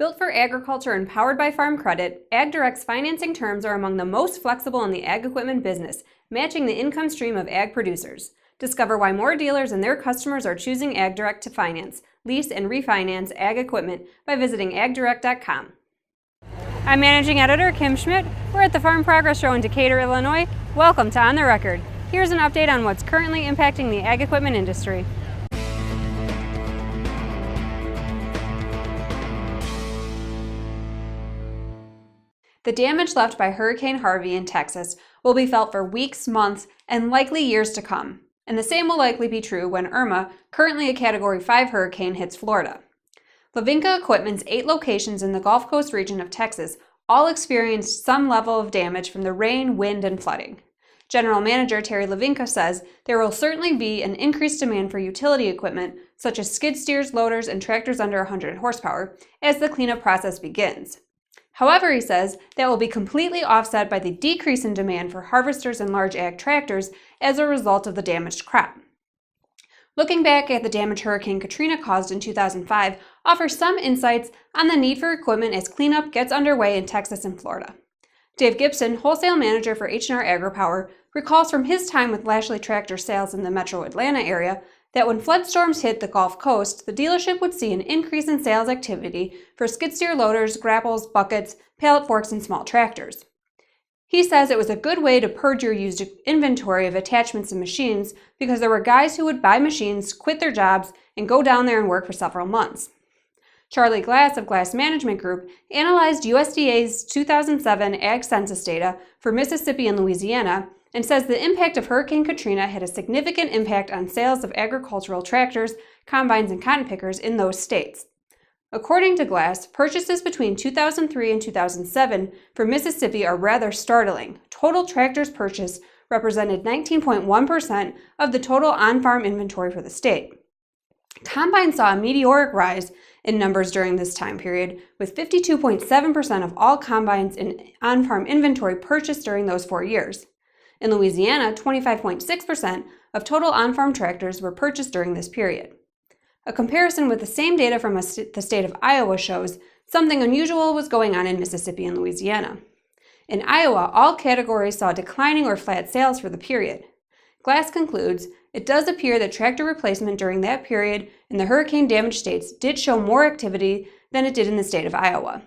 Built for agriculture and powered by Farm Credit, AgDirect's financing terms are among the most flexible in the ag equipment business, matching the income stream of ag producers. Discover why more dealers and their customers are choosing AgDirect to finance, lease, and refinance ag equipment by visiting agdirect.com. I'm Managing Editor Kim Schmidt. We're at the Farm Progress Show in Decatur, Illinois. Welcome to On the Record. Here's an update on what's currently impacting the ag equipment industry. The damage left by Hurricane Harvey in Texas will be felt for weeks, months, and likely years to come. And the same will likely be true when Irma, currently a Category 5 hurricane, hits Florida. Levinka Equipment's 8 locations in the Gulf Coast region of Texas all experienced some level of damage from the rain, wind, and flooding. General Manager Terry Levinka says there will certainly be an increased demand for utility equipment, such as skid steers, loaders, and tractors under 100 horsepower, as the cleanup process begins. However, he says that will be completely offset by the decrease in demand for harvesters and large ag tractors as a result of the damaged crop. Looking back at the damage Hurricane Katrina caused in 2005 offers some insights on the need for equipment as cleanup gets underway in Texas and Florida. Dave Gibson, wholesale manager for H&R Agri-Power, recalls from his time with Lashley Tractor Sales in the metro Atlanta area that when flood storms hit the Gulf Coast, the dealership would see an increase in sales activity for skid steer loaders, grapples, buckets, pallet forks, and small tractors. He says it was a good way to purge your used inventory of attachments and machines because there were guys who would buy machines, quit their jobs, and go down there and work for several months. Charlie Glass of Glass Management Group analyzed USDA's 2007 Ag Census data for Mississippi and Louisiana and says the impact of Hurricane Katrina had a significant impact on sales of agricultural tractors, combines, and cotton pickers in those states. According to Glass, purchases between 2003 and 2007 for Mississippi are rather startling. Total tractors purchased represented 19.1% of the total on-farm inventory for the state. Combines saw a meteoric rise in numbers during this time period, with 52.7% of all combines in on-farm inventory purchased during those 4 years. In Louisiana, 25.6% of total on-farm tractors were purchased during this period. A comparison with the same data from the state of Iowa shows something unusual was going on in Mississippi and Louisiana. In Iowa, all categories saw declining or flat sales for the period. Glass concludes, it does appear that tractor replacement during that period in the hurricane-damaged states did show more activity than it did in the state of Iowa.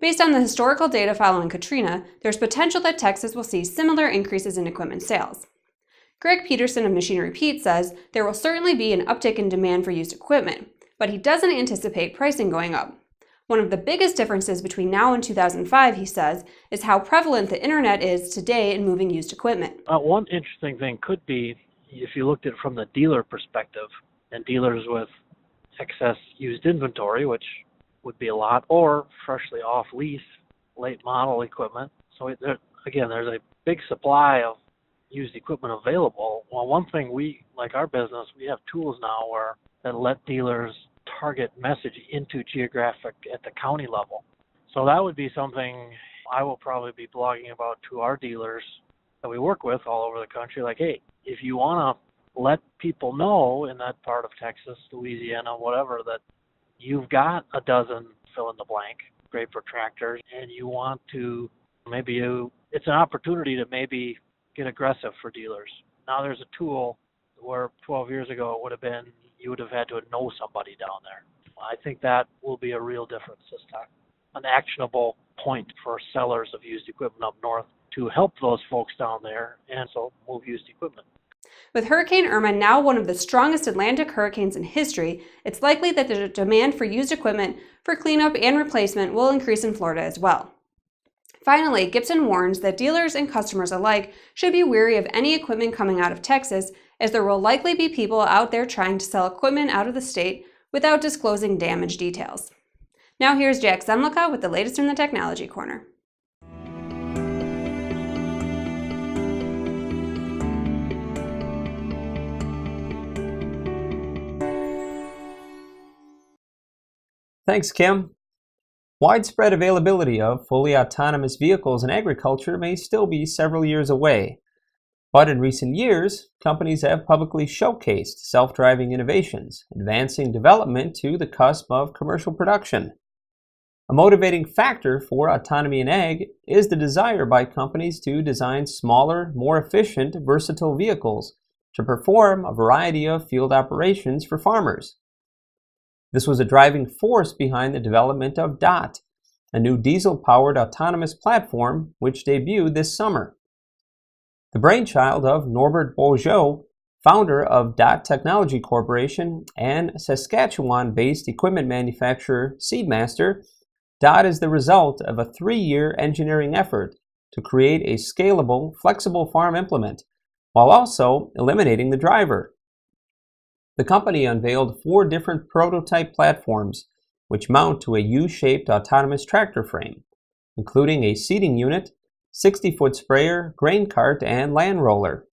Based on the historical data following Katrina, there's potential that Texas will see similar increases in equipment sales. Greg Peterson of Machinery Pete says there will certainly be an uptick in demand for used equipment, but he doesn't anticipate pricing going up. One of the biggest differences between now and 2005, he says, is how prevalent the internet is today in moving used equipment. One interesting thing could be if you looked at it from the dealer perspective and dealers with excess used inventory, which would be a lot, or freshly off lease, late model equipment. So there's a big supply of used equipment available. Well, one thing like our business, we have tools now that let dealers target message into geographic at the county level. So that would be something I will probably be blogging about to our dealers that we work with all over the country. Like, hey, if you want to let people know in that part of Texas, Louisiana, whatever, that you've got a dozen fill in the blank, great for tractors, and you want to it's an opportunity to maybe get aggressive for dealers. Now there's a tool where 12 years ago it would have been you would have had to know somebody down there. I think that will be a real difference this time. An actionable point for sellers of used equipment up north to help those folks down there and so move used equipment. With Hurricane Irma now one of the strongest Atlantic hurricanes in history, it's likely that the demand for used equipment for cleanup and replacement will increase in Florida as well. Finally, Gibson warns that dealers and customers alike should be wary of any equipment coming out of Texas, as there will likely be people out there trying to sell equipment out of the state without disclosing damage details. Now here's Jack Zemlicka with the latest in the Technology Corner. Thanks, Kim. Widespread availability of fully autonomous vehicles in agriculture may still be several years away. But in recent years, companies have publicly showcased self-driving innovations, advancing development to the cusp of commercial production. A motivating factor for autonomy in ag is the desire by companies to design smaller, more efficient, versatile vehicles to perform a variety of field operations for farmers. This was a driving force behind the development of DOT, a new diesel-powered autonomous platform which debuted this summer. The brainchild of Norbert Beaujeu, founder of DOT Technology Corporation and Saskatchewan-based equipment manufacturer Seedmaster, DOT is the result of a 3-year engineering effort to create a scalable, flexible farm implement, while also eliminating the driver. The company unveiled 4 different prototype platforms, which mount to a U-shaped autonomous tractor frame, including a seeding unit, 60-foot sprayer, grain cart, and land roller.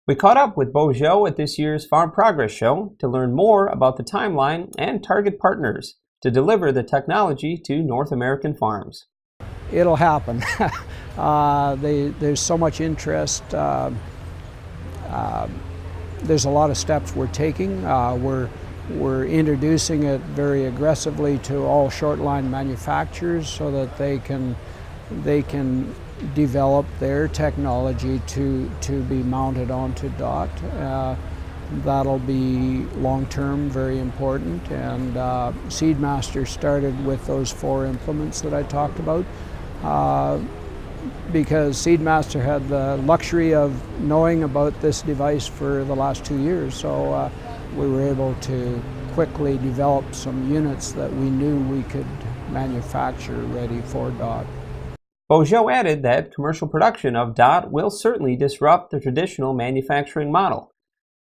We caught up with Beaujeu at this year's Farm Progress Show to learn more about the timeline and target partners to deliver the technology to North American farms. It'll happen. There's so much interest. There's a lot of steps we're taking. We're introducing it very aggressively to all short line manufacturers so that they can develop their technology to be mounted onto DOT. That'll be long-term very important, and Seedmaster started with those 4 implements that I talked about because Seedmaster had the luxury of knowing about this device for the last 2 years, so we were able to quickly develop some units that we knew we could manufacture ready for DOT. Beaujeu added that commercial production of DOT will certainly disrupt the traditional manufacturing model.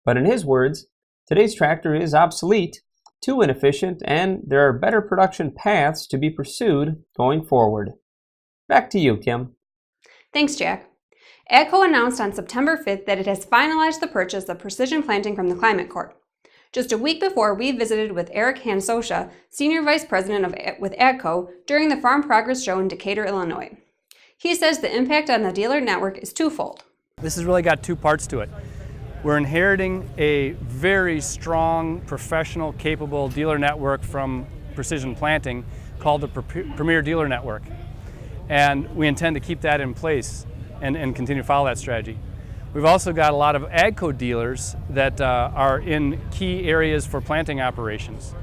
But in his words, today's tractor is obsolete, too inefficient, and there are better production paths to be pursued going forward. Back to you, Kim. Thanks, Jack. AGCO announced on September 5th that it has finalized the purchase of Precision Planting from the Climate Corp. Just a week before, we visited with Eric Hansosha, Senior Vice President with AGCO, during the Farm Progress Show in Decatur, Illinois. He says the impact on the dealer network is twofold. This has really got 2 parts to it. We're inheriting a very strong, professional, capable dealer network from Precision Planting called the Premier Dealer Network. And we intend to keep that in place and continue to follow that strategy. We've also got a lot of AGCO dealers that are in key areas for planting operations.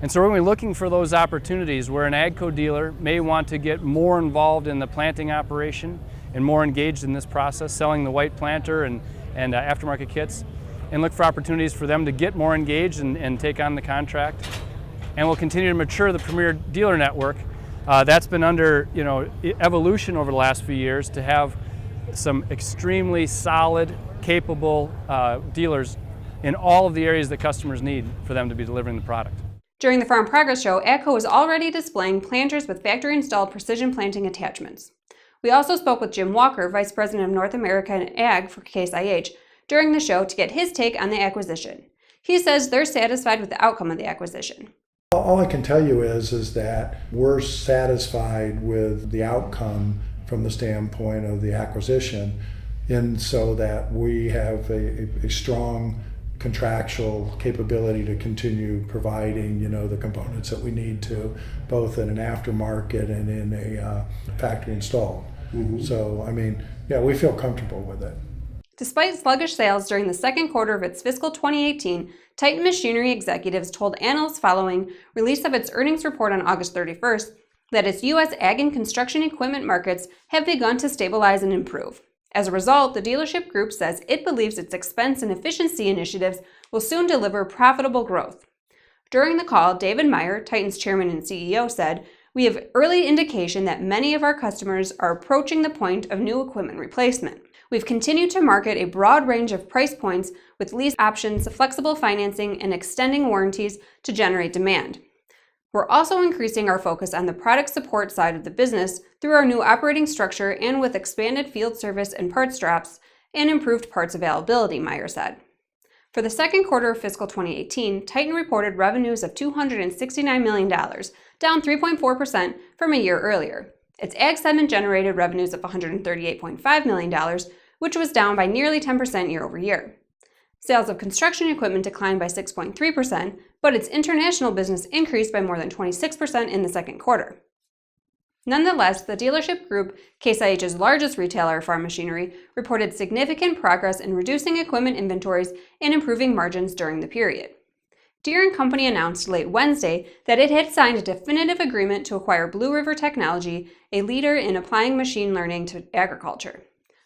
And so we're going to be looking for those opportunities where an AGCO dealer may want to get more involved in the planting operation and more engaged in this process, selling the white planter and aftermarket kits, and look for opportunities for them to get more engaged and take on the contract. And we'll continue to mature the Premier Dealer Network. That's been under evolution over the last few years to have some extremely solid, capable dealers in all of the areas that customers need for them to be delivering the product. During the Farm Progress Show, AGCO is already displaying planters with factory-installed precision planting attachments. We also spoke with Jim Walker, Vice President of North America and Ag for Case IH, during the show to get his take on the acquisition. He says they're satisfied with the outcome of the acquisition. All I can tell you is that we're satisfied with the outcome from the standpoint of the acquisition, and so that we have a strong contractual capability to continue providing, the components that we need to, both in an aftermarket and in a factory install. Mm-hmm. So, we feel comfortable with it. Despite sluggish sales during the second quarter of its fiscal 2018, Titan Machinery executives told analysts following release of its earnings report on August 31st that its U.S. ag and construction equipment markets have begun to stabilize and improve. As a result, the dealership group says it believes its expense and efficiency initiatives will soon deliver profitable growth. During the call, David Meyer, Titan's chairman and CEO, said, "We have early indication that many of our customers are approaching the point of new equipment replacement. We've continued to market a broad range of price points with lease options, flexible financing, and extending warranties to generate demand. We're also increasing our focus on the product support side of the business through our new operating structure and with expanded field service and parts drops and improved parts availability," Meyer said. For the second quarter of fiscal 2018, Titan reported revenues of $269 million, down 3.4% from a year earlier. Its ag segment generated revenues of $138.5 million, which was down by nearly 10% year over year. Sales of construction equipment declined by 6.3%, but its international business increased by more than 26% in the second quarter. Nonetheless, the dealership group, Case IH's largest retailer of farm machinery, reported significant progress in reducing equipment inventories and improving margins during the period. Deere & Company announced late Wednesday that it had signed a definitive agreement to acquire Blue River Technology, a leader in applying machine learning to agriculture.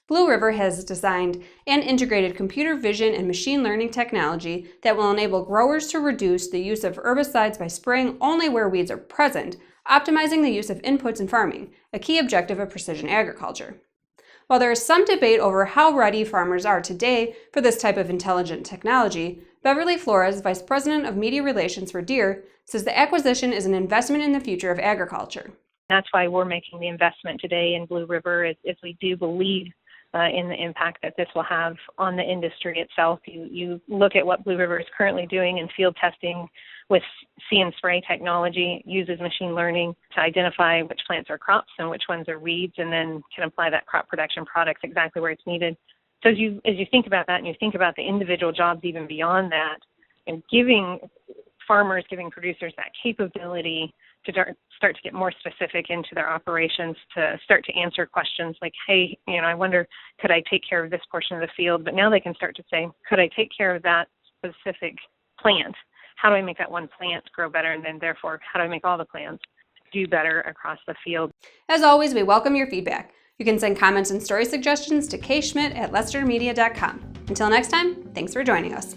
Blue River has designed and integrated computer vision and machine learning technology that will enable growers to reduce the use of herbicides by spraying only where weeds are present, optimizing the use of inputs in farming, a key objective of precision agriculture. While there is some debate over how ready farmers are today for this type of intelligent technology, Beverly Flores, Vice President of Media Relations for Deere, says the acquisition is an investment in the future of agriculture. That's why we're making the investment today in Blue River, is we do believe in the impact that this will have on the industry itself. You look at what Blue River is currently doing in field testing with See and Spray technology, uses machine learning to identify which plants are crops and which ones are weeds, and then can apply that crop production products exactly where it's needed. So as you think about that, and you think about the individual jobs even beyond that, and giving producers that capability to start to get more specific into their operations, to start to answer questions like, hey, I wonder, could I take care of this portion of the field? But now they can start to say, could I take care of that specific plant? How do I make that one plant grow better? And then therefore, how do I make all the plants do better across the field? As always, we welcome your feedback. You can send comments and story suggestions to kschmidt@lestermedia.com. Until next time, thanks for joining us.